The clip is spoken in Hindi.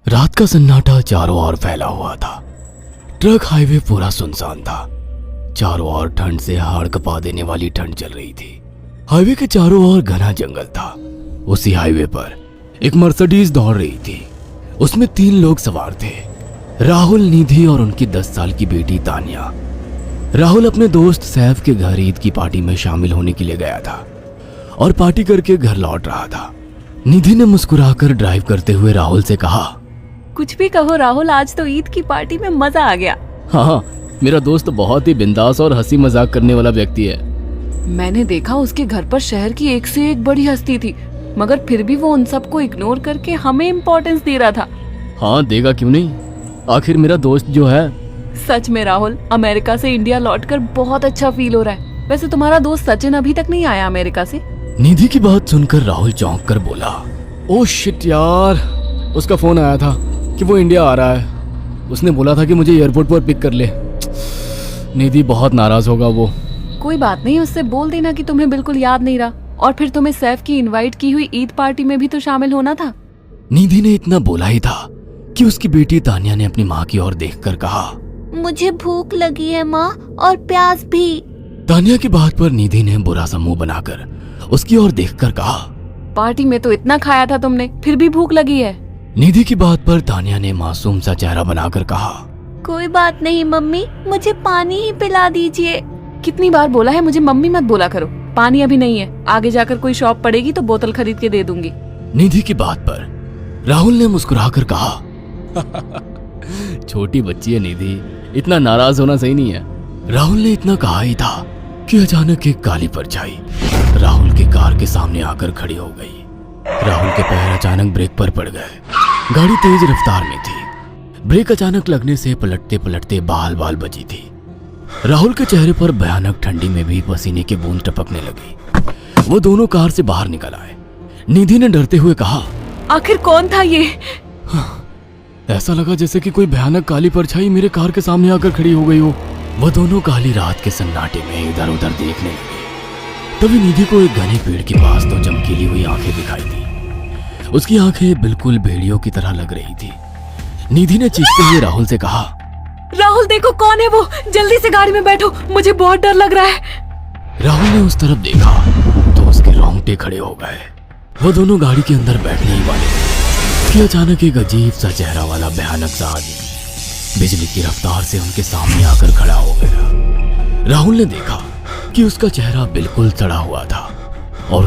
रात का सन्नाटा चारों ओर फैला हुआ था। ट्रक हाईवे पूरा सुनसान था। चारों ओर ठंड से हाड़ कपा देने वाली ठंड चल रही थी। हाईवे के चारों ओर घना जंगल था। उसी हाईवे पर एक मर्सिडीज दौड़ रही थी। उसमें 3 लोग सवार थे, राहुल, निधि और उनकी 10 साल की बेटी तानिया। राहुल अपने दोस्त सैफ के घर ईद की पार्टी में शामिल होने के लिए गया था और पार्टी करके घर लौट रहा था। निधि ने मुस्कुराकर ड्राइव करते हुए राहुल से कहा, कुछ भी कहो राहुल, आज तो ईद की पार्टी में मजा आ गया। हाँ, मेरा दोस्त बहुत ही बिंदास और हंसी मजाक करने वाला व्यक्ति है। मैंने देखा उसके घर पर शहर की एक से एक बड़ी हस्ती थी, मगर फिर भी वो उन सबको इग्नोर करके हमें इम्पोर्टेंस दे रहा था। हाँ, देगा क्यों नहीं, आखिर मेरा दोस्त जो है। सच में राहुल, अमेरिका से इंडिया लौटकर बहुत अच्छा फील हो रहा है। वैसे तुम्हारा दोस्त सचिन अभी तक नहीं आया अमेरिका से? निधि की बात सुनकर राहुल चौंक कर बोला, ओह शिट यार, उसका फोन आया था कि वो इंडिया आ रहा है। उसने बोला था कि मुझे एयरपोर्ट पर पिक कर ले। निधि बहुत नाराज होगा वो। कोई बात नहीं, उससे बोल देना कि तुम्हें बिल्कुल याद नहीं रहा, और फिर तुम्हें सैफ की इनवाइट की हुई ईद पार्टी में भी तो शामिल होना था। निधि ने इतना बोला ही था कि उसकी बेटी तानिया ने अपनी माँ की ओर देखकर कहा, मुझे भूख लगी है माँ, और प्यास भी। तानिया की बात पर निधि ने बुरा सा मुंह बनाकर उसकी ओर देखकर कहा, पार्टी में तो इतना खाया था तुमने, फिर भी भूख लगी है? निधि की बात पर तानिया ने मासूम सा चेहरा बनाकर कहा, कोई बात नहीं मम्मी, मुझे पानी ही पिला दीजिए। कितनी बार बोला है मुझे मम्मी मत बोला करो। पानी अभी नहीं है, आगे जाकर कोई शॉप पड़ेगी तो बोतल खरीद के दे दूंगी। निधि की बात पर राहुल ने मुस्कुराकर कहा, छोटी बच्ची है निधि, इतना नाराज होना सही नहीं है। राहुल ने इतना कहा ही था कि अचानक एक काली परछाई राहुल की कार के सामने आकर खड़ी हो गई। राहुल के पैर अचानक ब्रेक पर पड़ गए। गाड़ी तेज रफ्तार में थी। ब्रेक अचानक लगने से पलटते पलटते बाल बाल बची थी। राहुल के चेहरे पर भयानक ठंडी में भी पसीने की बूंद टपकने लगी। वो दोनों कार से बाहर निकल आए। निधि ने डरते हुए कहा, आखिर कौन था ये? ऐसा लगा जैसे कि कोई भयानक काली परछाई मेरे कार के सामने आकर खड़ी हो गई हो। वो दोनों काली रात के सन्नाटे में इधर उधर देखने लगे। तभी निधि को एक घने पेड़ के पास दो चमकीली हुई आंखें दिखाई दी। उसकी आंखें बिल्कुल भेड़ियों की तरह लग रही थी। निधि ने चीखते हुए राहुल से कहा, राहुल देखो कौन है वो, जल्दी से गाड़ी में बैठो, मुझे बहुत डर लग रहा है। राहुल ने उस तरफ देखा तो उसके रोंगटे खड़े हो गए। वो दोनों गाड़ी के अंदर बैठने ही वाले थे कि अचानक एक अजीब सा चेहरा वाला भयानक सा आदमी बिजली की रफ्तार से उनके सामने आकर खड़ा हो गया। राहुल ने देखा कि उसका चेहरा बिल्कुल सड़ा हुआ था और